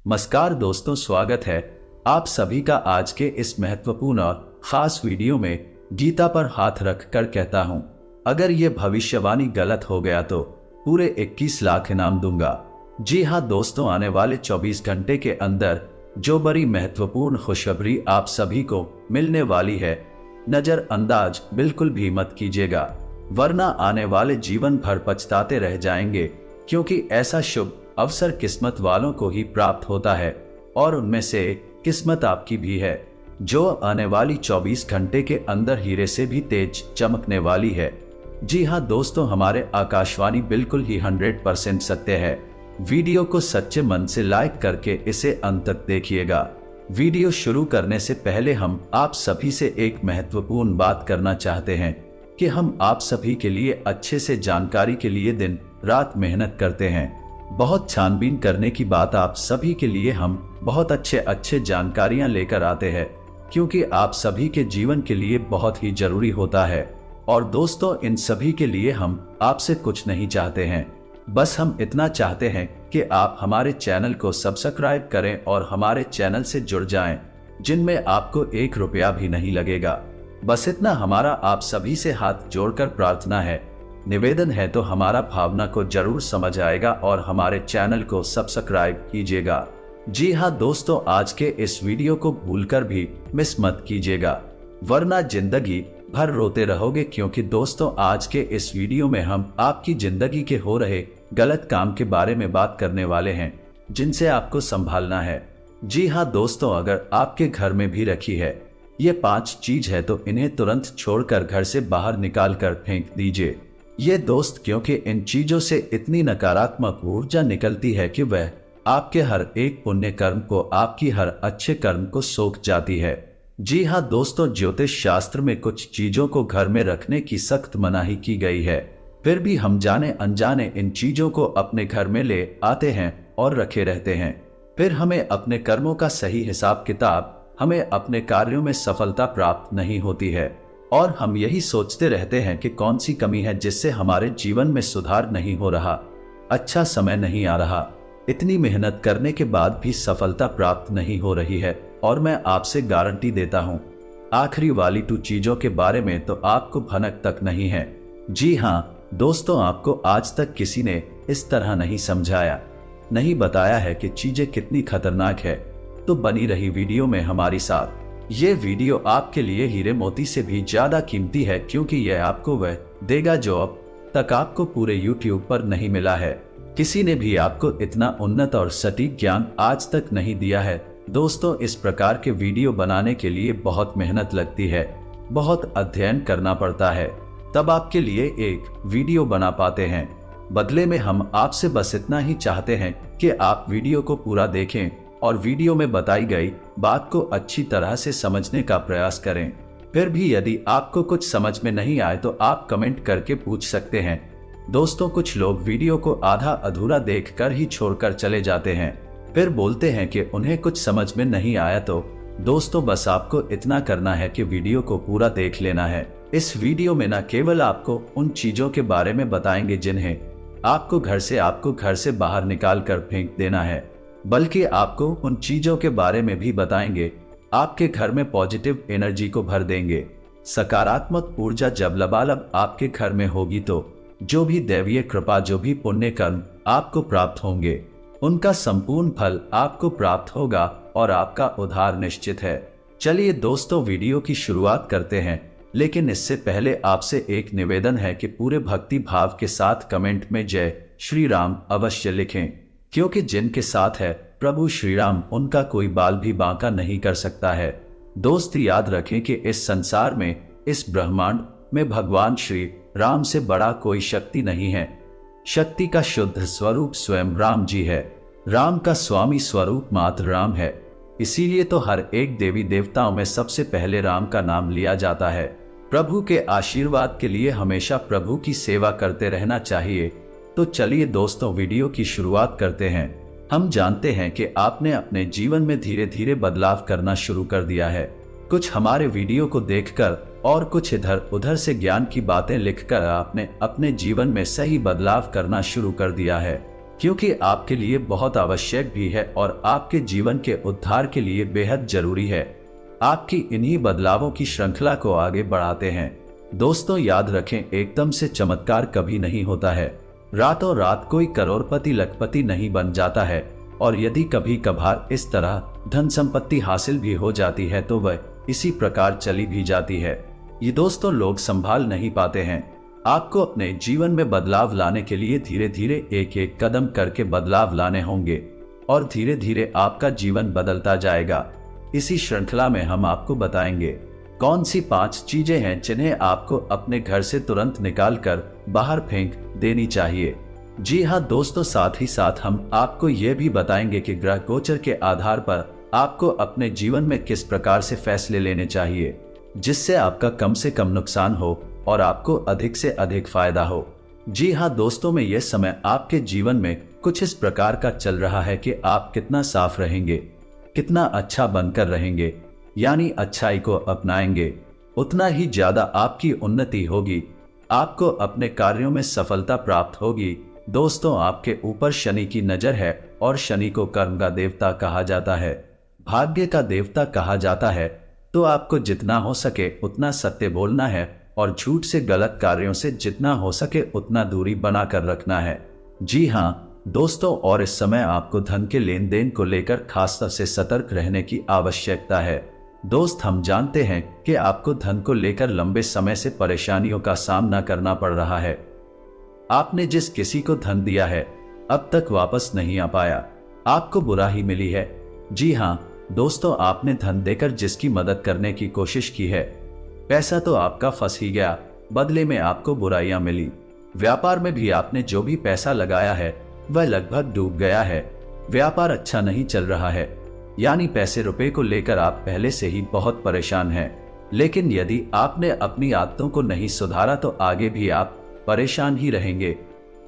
नमस्कार दोस्तों, स्वागत है आप सभी का आज के इस महत्वपूर्ण और खास वीडियो में। गीता पर हाथ रख कर कहता हूँ, अगर ये भविष्यवाणी गलत हो गया तो पूरे 21 लाख इनाम दूंगा। जी हाँ दोस्तों, आने वाले 24 घंटे के अंदर जो बड़ी महत्वपूर्ण खुशखबरी आप सभी को मिलने वाली है, नजरअंदाज बिल्कुल भी मत कीजिएगा, वरना आने वाले जीवन भर पछताते रह जाएंगे। क्योंकि ऐसा शुभ अवसर किस्मत वालों को ही प्राप्त होता है और उनमें से किस्मत आपकी भी है, जो आने वाली 24 घंटे के अंदर हीरे से भी तेज चमकने वाली है। जी हाँ दोस्तों, हमारे आकाशवाणी बिल्कुल ही 100% सत्य है। वीडियो को सच्चे मन से लाइक करके इसे अंत तक देखिएगा। वीडियो शुरू करने से पहले हम आप सभी से एक महत्वपूर्ण बात करना चाहते हैं कि हम आप सभी के लिए अच्छे से जानकारी के लिए दिन रात मेहनत करते हैं। बहुत छानबीन करने की बात, आप सभी के लिए हम बहुत अच्छे जानकारियां लेकर आते हैं, क्योंकि आप सभी के जीवन के लिए बहुत ही जरूरी होता है। और दोस्तों, इन सभी के लिए हम आपसे कुछ नहीं चाहते हैं, बस हम इतना चाहते हैं कि आप हमारे चैनल को सब्सक्राइब करें और हमारे चैनल से जुड़ जाएं, जिनमें आपको 1 रुपया भी नहीं लगेगा। बस इतना हमारा आप सभी से हाथ जोड़कर प्रार्थना है, निवेदन है, तो हमारा भावना को जरूर समझ आएगा और हमारे चैनल को सब्सक्राइब कीजिएगा। जी हाँ दोस्तों, आज के इस वीडियो को भूलकर भी मिस मत कीजिएगा, वरना जिंदगी भर रोते रहोगे। क्योंकि दोस्तों, आज के इस वीडियो में हम आपकी जिंदगी के हो रहे गलत काम के बारे में बात करने वाले हैं, जिनसे आपको संभालना है। जी हाँ दोस्तों, अगर आपके घर में भी रखी है ये 5 चीज है तो इन्हें तुरंत छोड़कर घर से बाहर निकाल कर फेंक दीजिए। ये दोस्त, क्योंकि इन चीजों से इतनी नकारात्मक ऊर्जा निकलती है कि वह आपके हर एक पुण्य कर्म को, आपकी हर अच्छे कर्म को सोख जाती है। जी हाँ दोस्तों, ज्योतिष शास्त्र में कुछ चीजों को घर में रखने की सख्त मनाही की गई है, फिर भी हम जाने अनजाने इन चीजों को अपने घर में ले आते हैं और रखे रहते हैं। फिर हमें अपने कर्मों का सही हिसाब किताब, हमें अपने कार्यों में सफलता प्राप्त नहीं होती है और हम यही सोचते रहते हैं कि कौन सी कमी है जिससे हमारे जीवन में सुधार नहीं हो रहा, अच्छा समय नहीं आ रहा। इतनी मेहनत करने के बाद भी सफलता प्राप्त नहीं हो रही है और मैं आपसे गारंटी देता हूँ, आखिरी वाली 2 चीजों के बारे में तो आपको भनक तक नहीं है। जी हाँ दोस्तों, आपको आज तक किसी ने इस तरह नहीं समझाया, नहीं बताया है कि चीजें कितनी खतरनाक है। तो बनी रही वीडियो में हमारी साथ। ये वीडियो आपके लिए हीरे मोती से भी ज्यादा कीमती है, क्योंकि यह आपको वह देगा जो अब तक आपको पूरे YouTube पर नहीं मिला है। किसी ने भी आपको इतना उन्नत और सटीक ज्ञान आज तक नहीं दिया है। दोस्तों, इस प्रकार के वीडियो बनाने के लिए बहुत मेहनत लगती है, बहुत अध्ययन करना पड़ता है, तब आपके लिए एक वीडियो बना पाते हैं। बदले में हम आपसे बस इतना ही चाहते हैं कि आप वीडियो को पूरा देखें और वीडियो में बताई गई बात को अच्छी तरह से समझने का प्रयास करें। फिर भी यदि आपको कुछ समझ में नहीं आए तो आप कमेंट करके पूछ सकते हैं। दोस्तों, कुछ लोग वीडियो को आधा अधूरा देखकर ही छोड़कर चले जाते हैं, फिर बोलते हैं कि उन्हें कुछ समझ में नहीं आया। तो दोस्तों, बस आपको इतना करना है कि वीडियो को पूरा देख लेना है। इस वीडियो में न केवल आपको उन चीजों के बारे में बताएंगे जिन्हें आपको घर से बाहर निकाल कर फेंक देना है, बल्कि आपको उन चीजों के बारे में भी बताएंगे आपके घर में पॉजिटिव एनर्जी को भर देंगे। सकारात्मक ऊर्जा जब लबालब आपके घर में होगी तो जो भी दैवीय कृपा, जो भी पुण्य कर्म आपको प्राप्त होंगे, उनका संपूर्ण फल आपको प्राप्त होगा और आपका उद्धार निश्चित है। चलिए दोस्तों, वीडियो की शुरुआत करते हैं, लेकिन इससे पहले आपसे एक निवेदन है कि पूरे भक्ति भाव के साथ कमेंट में जय श्री राम अवश्य लिखें, क्योंकि जिनके साथ है प्रभु श्री राम, उनका कोई बाल भी बांका नहीं कर सकता है। दोस्त, याद रखें कि इस संसार में, इस ब्रह्मांड में भगवान श्री राम से बड़ा कोई शक्ति नहीं है। शक्ति का शुद्ध स्वरूप स्वयं राम जी है। राम का स्वामी स्वरूप मात्र राम है। इसीलिए तो हर एक देवी देवताओं में सबसे पहले राम का नाम लिया जाता है। प्रभु के आशीर्वाद के लिए हमेशा प्रभु की सेवा करते रहना चाहिए। तो चलिए दोस्तों, वीडियो की शुरुआत करते हैं। हम जानते हैं कि आपने अपने जीवन में धीरे धीरे बदलाव करना शुरू कर दिया है। कुछ हमारे वीडियो को देखकर और कुछ इधर उधर से ज्ञान की बातें लिखकर आपने अपने जीवन में सही बदलाव करना शुरू कर दिया है। क्योंकि आपके लिए बहुत आवश्यक भी है और आपके जीवन के उद्धार के लिए बेहद जरूरी है। आपकी इन्हीं बदलावों की श्रृंखला को आगे बढ़ाते हैं। दोस्तों याद रखें, एकदम से चमत्कार कभी नहीं होता है। रातों रात कोई करोड़पति लखपति नहीं बन जाता है, और यदि कभी कभार इस तरह धन संपत्ति हासिल भी हो जाती है तो वह इसी प्रकार चली भी जाती है। ये दोस्तों लोग संभाल नहीं पाते हैं। आपको अपने जीवन में बदलाव लाने के लिए धीरे धीरे एक एक कदम करके बदलाव लाने होंगे और धीरे धीरे आपका जीवन बदलता जाएगा। इसी श्रृंखला में हम आपको बताएंगे कौन सी 5 चीजें हैं जिन्हें आपको अपने घर से तुरंत निकालकर बाहर फेंक देनी चाहिए। जी हाँ दोस्तों, साथ ही साथ हम आपको ये भी बताएंगे कि ग्रह गोचर के आधार पर आपको अपने जीवन में किस प्रकार से फैसले लेने चाहिए जिससे आपका कम से कम नुकसान हो और आपको अधिक से अधिक फायदा हो। जी हाँ दोस्तों, में यह समय आपके जीवन में कुछ इस प्रकार का चल रहा है कि आप कितना साफ रहेंगे, कितना अच्छा बनकर रहेंगे, यानी अच्छाई को अपनाएंगे, उतना ही ज्यादा आपकी उन्नति होगी, आपको अपने कार्यों में सफलता प्राप्त होगी। दोस्तों आपके ऊपर शनि की नजर है और शनि को कर्म का देवता कहा जाता है, भाग्य का देवता कहा जाता है। तो आपको जितना हो सके उतना सत्य बोलना है और झूठ से गलत कार्यों से जितना हो सके उतना दूरी बनाकर रखना है। जी हाँ दोस्तों, और इस समय आपको धन के लेन देन को लेकर खासतौर से सतर्क रहने की आवश्यकता है। दोस्त हम जानते हैं कि आपको धन को लेकर लंबे समय से परेशानियों का सामना करना पड़ रहा है। आपने जिस किसी को धन दिया है अब तक वापस नहीं आ पाया, आपको बुरा ही मिली है। जी हाँ दोस्तों, आपने धन देकर जिसकी मदद करने की कोशिश की है, पैसा तो आपका फंस ही गया, बदले में आपको बुराइयां मिली। व्यापार में भी आपने जो भी पैसा लगाया है वह लगभग डूब गया है। व्यापार अच्छा नहीं चल रहा है, यानी पैसे रुपए को लेकर आप पहले से ही बहुत परेशान हैं। लेकिन यदि आपने अपनी आदतों को नहीं सुधारा तो आगे भी आप परेशान ही रहेंगे।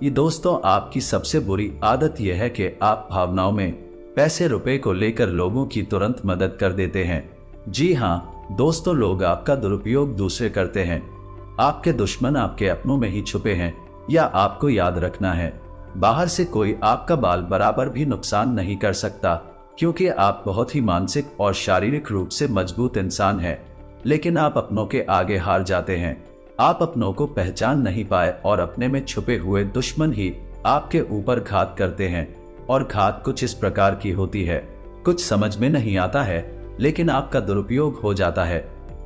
ये दोस्तों आपकी सबसे बुरी आदत यह है कि आप भावनाओं में पैसे रुपए को लेकर लोगों की तुरंत मदद कर देते हैं। जी हाँ दोस्तों, लोग आपका दुरुपयोग दूसरे करते हैं। आपके दुश्मन आपके अपनों में ही छुपे हैं। या आपको याद रखना है, बाहर से कोई आपका बाल बराबर भी नुकसान नहीं कर सकता, क्योंकि आप बहुत ही मानसिक और शारीरिक रूप से मजबूत इंसान हैं। लेकिन आप अपनों के आगे हार जाते हैं। आप अपनों को पहचान नहीं पाए और अपने में छुपे हुए दुश्मन ही आपके ऊपर घात करते हैं। और घात कुछ इस प्रकार की होती है, कुछ समझ में नहीं आता है, लेकिन आपका दुरुपयोग हो जाता है।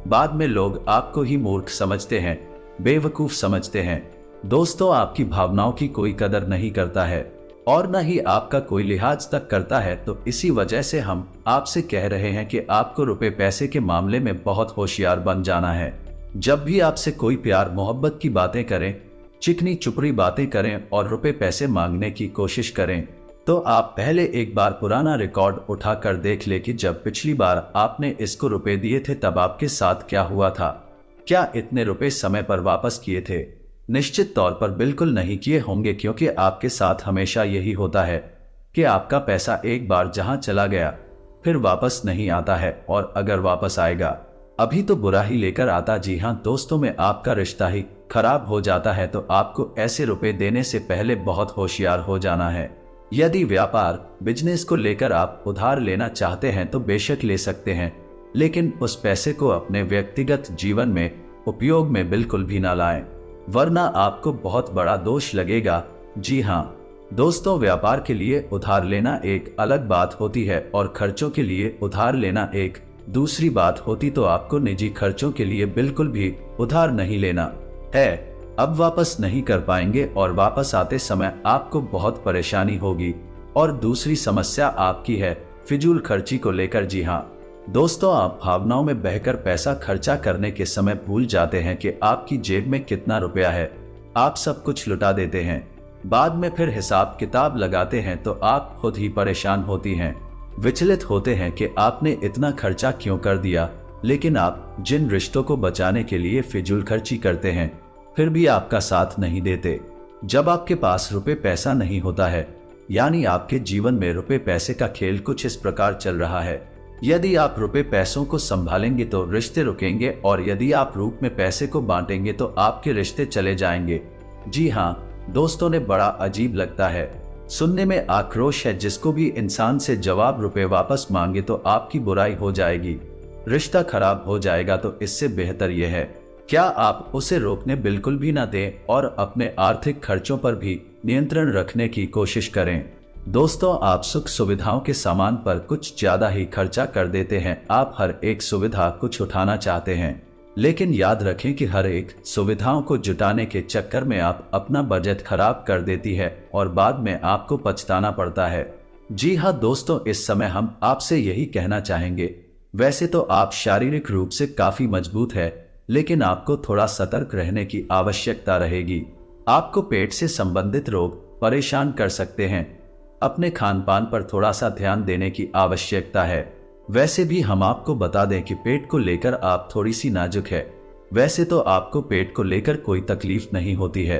बाद में लोग आपको ही मूर्ख समझते हैं, बेवकूफ समझते हैं। दोस्तों आपकी भावनाओं की कोई कदर नहीं करता है और न ही आपका कोई लिहाज तक करता है। तो इसी वजह से हम आपसे कह रहे हैं कि आपको रुपए पैसे के मामले में बहुत होशियार बन जाना है। जब भी आपसे कोई प्यार मोहब्बत की बातें करें, चिकनी चुपड़ी बातें करें और रुपए पैसे मांगने की कोशिश करें, तो आप पहले एक बार पुराना रिकॉर्ड उठाकर देख ले कि जब पिछली बार आपने इसको रुपए दिए थे तब आपके साथ क्या हुआ था। क्या इतने रुपए समय पर वापस किए थे? निश्चित तौर पर बिल्कुल नहीं किए होंगे, क्योंकि आपके साथ हमेशा यही होता है कि आपका पैसा एक बार जहां चला गया फिर वापस नहीं आता है, और अगर वापस आएगा अभी तो बुरा ही लेकर आता। जी हाँ दोस्तों, में आपका रिश्ता ही खराब हो जाता है। तो आपको ऐसे रुपए देने से पहले बहुत होशियार हो जाना है। यदि व्यापार बिजनेस को लेकर आप उधार लेना चाहते हैं तो बेशक ले सकते हैं, लेकिन उस पैसे को अपने व्यक्तिगत जीवन में उपयोग में बिल्कुल भी ना लाएं, वरना आपको बहुत बड़ा दोष लगेगा। जी हाँ दोस्तों, व्यापार के लिए उधार लेना एक अलग बात होती है और खर्चों के लिए उधार लेना एक दूसरी बात होती। तो आपको निजी खर्चों के लिए बिल्कुल भी उधार नहीं लेना है। अब वापस नहीं कर पाएंगे और वापस आते समय आपको बहुत परेशानी होगी। और दूसरी समस्या आपकी है फिजूल खर्ची को लेकर। जी हाँ दोस्तों, आप भावनाओं में बहकर पैसा खर्चा करने के समय भूल जाते हैं कि आपकी जेब में कितना रुपया है। आप सब कुछ लुटा देते हैं, बाद में फिर हिसाब किताब लगाते हैं तो आप खुद ही परेशान होती हैं, विचलित होते हैं कि आपने इतना खर्चा क्यों कर दिया। लेकिन आप जिन रिश्तों को बचाने के लिए फिजूल खर्ची करते हैं फिर भी आपका साथ नहीं देते। जब आपके पास रुपए पैसा नहीं होता है, यानी आपके जीवन में रुपए पैसे का खेल कुछ इस प्रकार चल रहा है। यदि आप रुपए पैसों को संभालेंगे तो रिश्ते रुकेंगे, और यदि आप रूप में पैसे को बांटेंगे तो आपके रिश्ते चले जाएंगे। जी हाँ दोस्तों, ने बड़ा अजीब लगता है सुनने में आक्रोश है, जिसको भी इंसान से जवाब रुपए वापस मांगे तो आपकी बुराई हो जाएगी, रिश्ता खराब हो जाएगा। तो इससे बेहतर यह है क्या आप उसे रोकने बिल्कुल भी ना दें और अपने आर्थिक खर्चों पर भी नियंत्रण रखने की कोशिश करें। दोस्तों, आप सुख सुविधाओं के सामान पर कुछ ज्यादा ही खर्चा कर देते हैं। आप हर एक सुविधा कुछ उठाना चाहते हैं, लेकिन याद रखें कि हर एक सुविधाओं को जुटाने के चक्कर में आप अपना बजट खराब कर देती है और बाद में आपको पछताना पड़ता है। जी हाँ दोस्तों, इस समय हम आपसे यही कहना चाहेंगे, वैसे तो आप शारीरिक रूप से काफी मजबूत है, लेकिन आपको थोड़ा सतर्क रहने की आवश्यकता रहेगी। आपको पेट से संबंधित रोग परेशान कर सकते हैं। अपने खान पान पर थोड़ा सा ध्यान देने की आवश्यकता है। वैसे भी हम आपको बता दें कि पेट को लेकर आप थोड़ी सी नाजुक है। वैसे तो आपको पेट को लेकर कोई तकलीफ नहीं होती है,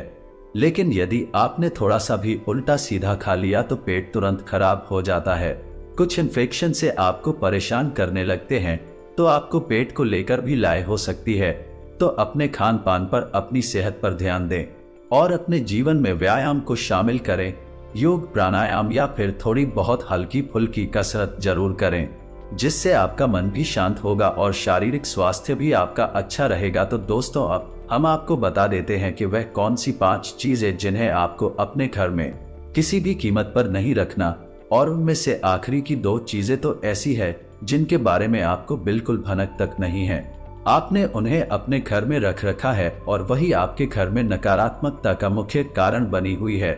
लेकिन यदि आपने थोड़ा सा भी उल्टा सीधा खा लिया तो पेट तुरंत खराब हो जाता है। कुछ इन्फेक्शन से आपको परेशान करने लगते हैं तो आपको पेट को लेकर भी लाए हो सकती है। तो अपने खान पान पर, अपनी सेहत पर ध्यान दें और अपने जीवन में व्यायाम को शामिल करें। योग, प्राणायाम या फिर थोड़ी बहुत हल्की फुल्की कसरत जरूर करें, जिससे आपका मन भी शांत होगा और शारीरिक स्वास्थ्य भी आपका अच्छा रहेगा। तो दोस्तों, अब हम आपको बता देते हैं कि वह कौन सी 5 चीजें जिन्हें आपको अपने घर में किसी भी कीमत पर नहीं रखना, और उनमें से आखिरी की 2 चीजें तो ऐसी है जिनके बारे में आपको बिल्कुल भनक तक नहीं है। आपने उन्हें अपने घर में रख रखा है और वही आपके घर में नकारात्मकता का मुख्य कारण बनी हुई है।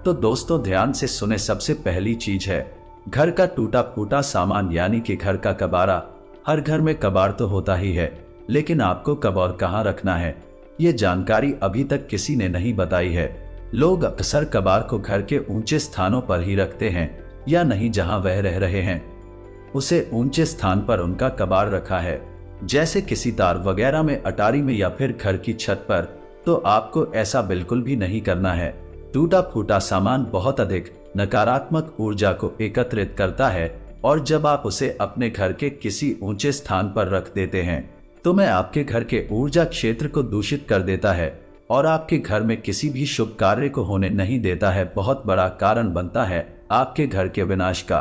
तो दोस्तों, ध्यान से सुने। सबसे पहली चीज है घर का टूटा फूटा सामान, यानी कि घर का कबाड़ा। हर घर में कबाड़ तो होता ही है, लेकिन आपको कब और कहाँ रखना है, ये जानकारी अभी तक किसी ने नहीं बताई है। लोग अक्सर कबाड़ को घर के ऊंचे स्थानों पर ही रखते हैं, या नहीं जहां वह रह रहे हैं उसे ऊंचे स्थान पर उनका कबाड़ रखा है, जैसे किसी तार वगैरह में, अटारी में या फिर घर की छत पर। तो आपको ऐसा बिल्कुल भी नहीं करना है। टूटा फूटा सामान बहुत अधिक नकारात्मक ऊर्जा को एकत्रित करता है, और जब आप उसे अपने घर के किसी ऊंचे स्थान पर रख देते हैं तो मैं आपके घर के ऊर्जा क्षेत्र को दूषित कर देता है और आपके घर में किसी भी शुभ कार्य को होने नहीं देता है। बहुत बड़ा कारण बनता है आपके घर के विनाश का,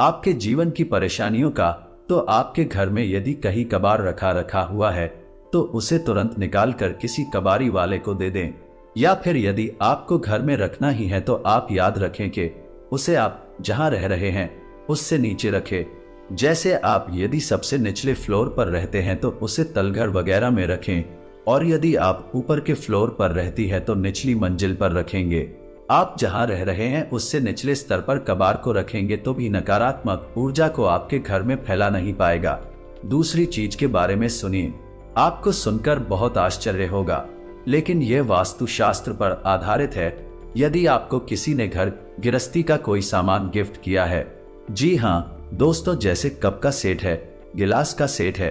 आपके जीवन की परेशानियों का। तो आपके घर में यदि कहीं कबाड़ रखा हुआ है तो उसे तुरंत निकाल कर किसी कबाड़ी वाले को दे दें, या फिर यदि आपको घर में रखना ही है तो आप याद रखें कि उसे आप जहां रह रहे हैं उससे नीचे रखें। जैसे आप यदि सबसे निचले फ्लोर पर रहते हैं तो उसे तलघर वगैरह में रखें, और यदि आप ऊपर के फ्लोर पर रहती है तो निचली मंजिल पर रखेंगे। आप जहां रह रहे हैं उससे निचले स्तर पर कबाड़ को रखेंगे तो भी नकारात्मक ऊर्जा को आपके घर में फैला नहीं पाएगा। दूसरी चीज के बारे में सुनिए। आपको सुनकर बहुत आश्चर्य होगा, लेकिन यह वास्तुशास्त्र पर आधारित है। यदि आपको किसी ने घर गृहस्थी का कोई सामान गिफ्ट किया है, जी हाँ दोस्तों, जैसे कप का सेट है, गिलास का सेट है,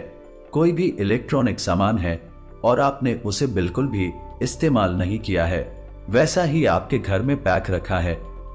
कोई भी इलेक्ट्रॉनिक सामान है, और आपने उसे बिल्कुल भी इस्तेमाल नहीं किया है, वैसा ही आपके घर में पैक रखा है,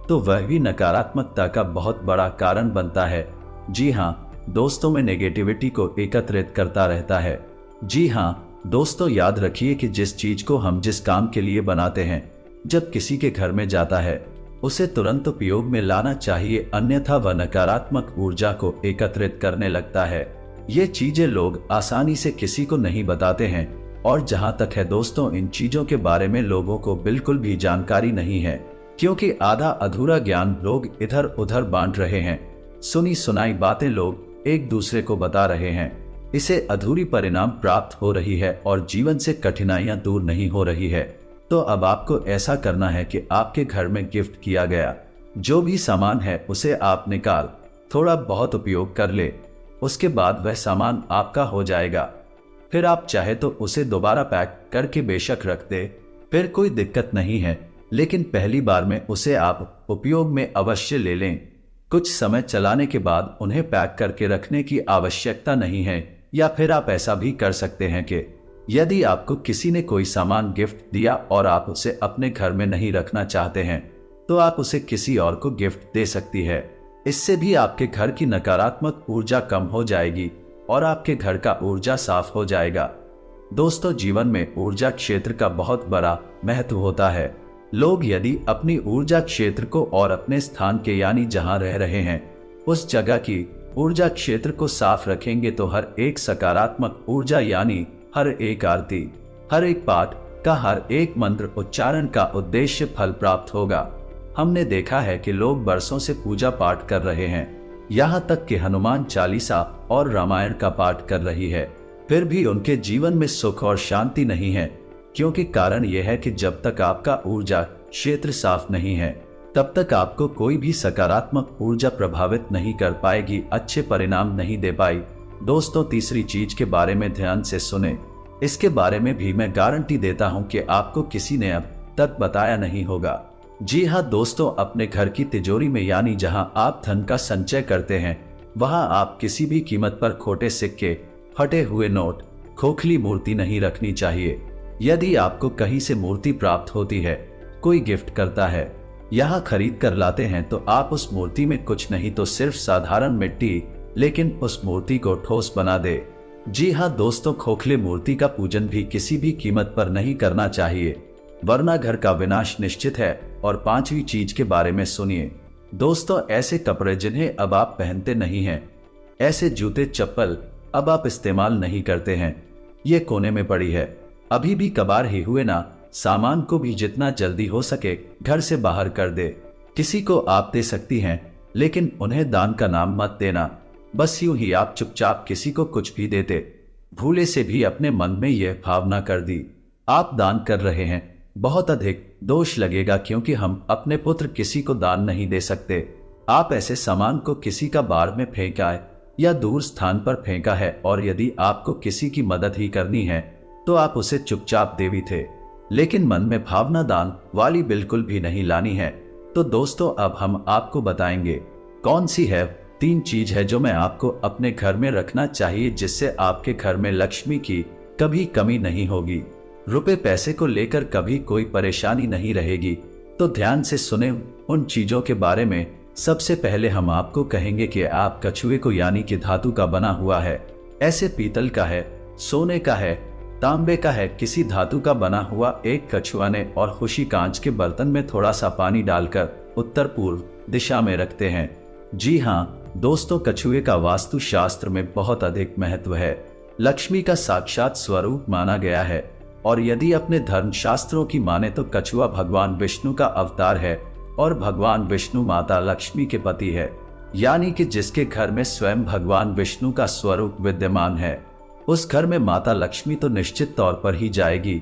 तो वह भी नकारात्मकता का बहुत बड़ा कारण बनता है। जी हाँ दोस्तों, में नेगेटिविटी को एकत्रित करता रहता है। जी हाँ दोस्तों, याद रखिए कि जिस चीज को हम जिस काम के लिए बनाते हैं, जब किसी के घर में जाता है उसे तुरंत उपयोग में लाना चाहिए, अन्यथा वह नकारात्मक ऊर्जा को एकत्रित करने लगता है। ये चीजें लोग आसानी से किसी को नहीं बताते हैं, और जहां तक है दोस्तों, इन चीजों के बारे में लोगों को बिल्कुल भी जानकारी नहीं है, क्योंकि आधा अधूरा ज्ञान लोग इधर उधर बांट रहे हैं। सुनी सुनाई बातें लोग एक दूसरे को बता रहे हैं, इसे अधूरी परिणाम प्राप्त हो रही है और जीवन से कठिनाइयां दूर नहीं हो रही है। तो अब आपको ऐसा करना है कि आपके घर में गिफ्ट किया गया जो भी सामान है उसे आप निकाल थोड़ा बहुत उपयोग कर ले, उसके बाद वह सामान आपका हो जाएगा। फिर आप चाहे तो उसे दोबारा पैक करके बेशक रख दे, फिर कोई दिक्कत नहीं है, लेकिन पहली बार में उसे आप उपयोग में अवश्य ले लें। कुछ समय चलाने के बाद उन्हें पैक करके रखने की आवश्यकता नहीं है। या फिर आप ऐसा भी कर सकते हैं कि यदि आपको किसी ने कोई सामान गिफ्ट दिया और आप उसे अपने घर में नहीं रखना चाहते हैं, तो आप उसे किसी और को गिफ्ट दे सकती है। इससे भी आपके घर की नकारात्मक ऊर्जा कम हो जाएगी और आपके घर का ऊर्जा साफ हो जाएगा। दोस्तों, जीवन में ऊर्जा क्षेत्र का बहुत बड़ा महत्व होता है। लोग यदि अपनी ऊर्जा क्षेत्र को और अपने स्थान के यानी जहां रह रहे हैं उस जगह की ऊर्जा क्षेत्र को साफ रखेंगे तो हर एक सकारात्मक ऊर्जा यानी हर एक आरती, हर एक पाठ का हर एक मंत्र उच्चारण का उद्देश्य फल प्राप्त होगा। हमने देखा है कि लोग बरसों से पूजा पाठ कर रहे हैं, यहाँ तक कि हनुमान चालीसा और रामायण का पाठ कर रही है, फिर भी उनके जीवन में सुख और शांति नहीं है, क्योंकि कारण यह है कि जब तक आपका ऊर्जा क्षेत्र साफ नहीं है तब तक आपको कोई भी सकारात्मक ऊर्जा प्रभावित नहीं कर पाएगी, अच्छे परिणाम नहीं दे पाई। दोस्तों, तीसरी चीज के बारे में ध्यान से सुने, इसके बारे में भी मैं गारंटी देता हूं कि आपको किसी ने अब तक बताया नहीं होगा। जी हाँ दोस्तों, अपने घर की तिजोरी में यानी जहां आप धन का संचय करते हैं वहां आप किसी भी कीमत पर खोटे सिक्के, फटे हुए नोट, खोखली मूर्ति नहीं रखनी चाहिए। यदि आपको कहीं से मूर्ति प्राप्त होती है, कोई गिफ्ट करता है, यहाँ खरीद कर लाते हैं, तो आप उस मूर्ति में कुछ नहीं तो सिर्फ साधारण मिट्टी, लेकिन उस मूर्ति को ठोस बना दे। जी हाँ दोस्तों, खोखले मूर्ति का पूजन भी किसी भी कीमत पर नहीं करना चाहिए, वरना घर का विनाश निश्चित है। और पांचवी चीज के बारे में सुनिए दोस्तों, ऐसे कपड़े जिन्हें अब आप पहनते नहीं हैं, ऐसे जूते चप्पल अब आप इस्तेमाल नहीं करते हैं, ये कोने में पड़ी है, अभी भी कबाड़ ही हुए ना, सामान को भी जितना जल्दी हो सके घर से बाहर कर दे। किसी को आप दे सकती हैं, लेकिन उन्हें दान का नाम मत देना। बस यूं ही आप चुपचाप किसी को कुछ भी देते, भूले से भी अपने मन में यह भावना कर दी आप दान कर रहे हैं, बहुत अधिक दोष लगेगा, क्योंकि हम अपने पुत्र किसी को दान नहीं दे सकते। आप ऐसे सामान को किसी का बाढ़ में फेंका है या दूर स्थान पर फेंका है, और यदि आपको किसी की मदद ही करनी है तो आप उसे चुपचाप दे भी थे, लेकिन मन में भावना दान वाली बिल्कुल भी नहीं लानी है। तो दोस्तों, अब हम आपको बताएंगे कौन सी है 3 चीज है जो मैं आपको अपने घर में रखना चाहिए, जिससे आपके घर में लक्ष्मी की कभी कमी नहीं होगी, रुपए पैसे को लेकर कभी कोई परेशानी नहीं रहेगी। तो ध्यान से सुने उन चीजों के बारे में। सबसे पहले हम आपको कहेंगे कि आप कछुए को यानी कि धातु का बना हुआ है, ऐसे पीतल का है, सोने का है, तांबे का है, किसी धातु का बना हुआ एक कछुआ ने और खुशी कांच के बर्तन में थोड़ा सा पानी डालकर उत्तर पूर्व दिशा में रखते हैं। जी हाँ दोस्तों, कछुए का वास्तु शास्त्र में बहुत अधिक महत्व है, लक्ष्मी का साक्षात स्वरूप माना गया है, और यदि अपने धर्म शास्त्रों की माने तो कछुआ भगवान विष्णु का अवतार है, और भगवान विष्णु माता लक्ष्मी के पति है, यानी कि जिसके घर में स्वयं भगवान विष्णु का स्वरूप विद्यमान है उस घर में माता लक्ष्मी तो निश्चित तौर पर ही जाएगी।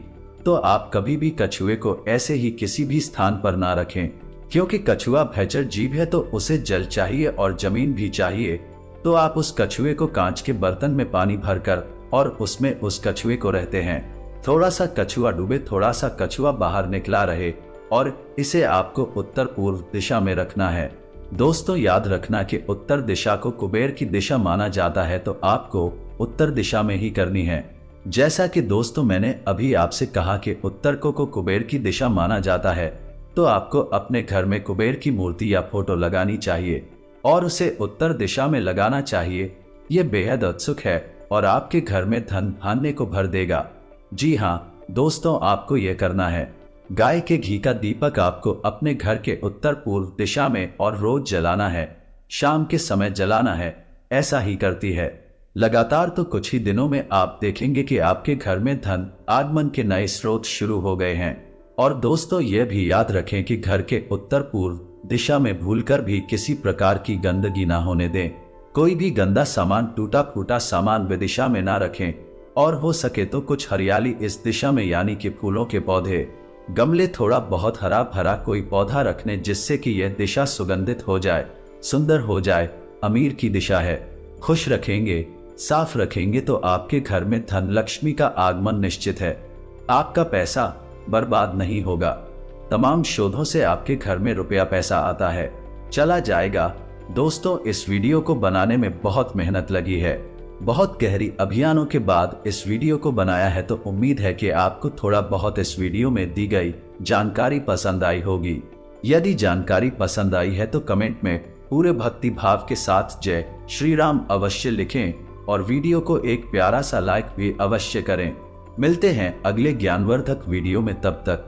तो आप कभी भी कछुए को ऐसे ही किसी भी स्थान पर ना रखें, क्योंकि कछुआ भयचर जीव है, तो उसे जल चाहिए और जमीन भी चाहिए। तो आप उस कछुए को कांच के बर्तन में पानी भरकर और उसमें उस कछुए को रहते हैं, थोड़ा सा कछुआ डूबे, थोड़ा सा कछुआ बाहर निकला रहे, और इसे आपको उत्तर पूर्व दिशा में रखना है। दोस्तों, याद रखना कि उत्तर दिशा को कुबेर की दिशा माना जाता है, तो आपको उत्तर दिशा में ही करनी है। जैसा कि दोस्तों मैंने अभी आपसे कहा कि उत्तर को कुबेर की दिशा माना जाता है, तो आपको अपने घर में कुबेर की मूर्ति या फोटो लगानी चाहिए और उसे उत्तर दिशा में लगाना चाहिए। ये बेहद उत्सुक है और आपके घर में धन धान्य को भर देगा। जी हाँ दोस्तों, आपको यह करना है, गाय के घी का दीपक आपको अपने घर के उत्तर पूर्व दिशा में और रोज जलाना है, शाम के समय जलाना है। ऐसा ही करती है लगातार, तो कुछ ही दिनों में आप देखेंगे कि आपके घर में धन आगमन के नए स्रोत शुरू हो गए हैं। और दोस्तों, यह भी याद रखें कि घर के उत्तर पूर्व दिशा में भूलकर भी किसी प्रकार की गंदगी ना होने दें। कोई भी गंदा सामान, टूटा फूटा सामान विदिशा में ना रखें, और हो सके तो कुछ हरियाली इस दिशा में, यानी कि फूलों के पौधे, गमले, थोड़ा बहुत हरा भरा कोई पौधा रखने, जिससे कि यह दिशा सुगंधित हो जाए, सुंदर हो जाए। अमीर की दिशा है, खुश रखेंगे, साफ रखेंगे तो आपके घर में धन लक्ष्मी का आगमन निश्चित है। आपका पैसा बर्बाद नहीं होगा, तमाम शोधों से आपके घर में रुपया पैसा आता है, चला जाएगा। दोस्तों, इस वीडियो को बनाने में बहुत मेहनत लगी है, बहुत गहरी अभियानों के बाद इस वीडियो को बनाया है, तो उम्मीद है कि आपको थोड़ा बहुत इस वीडियो में दी गई जानकारी पसंद आई होगी। यदि जानकारी पसंद आई है तो कमेंट में पूरे भक्ति भाव के साथ जय श्री राम अवश्य लिखें और वीडियो को एक प्यारा सा लाइक भी अवश्य करें। मिलते हैं अगले ज्ञानवर्धक वीडियो में, तब तक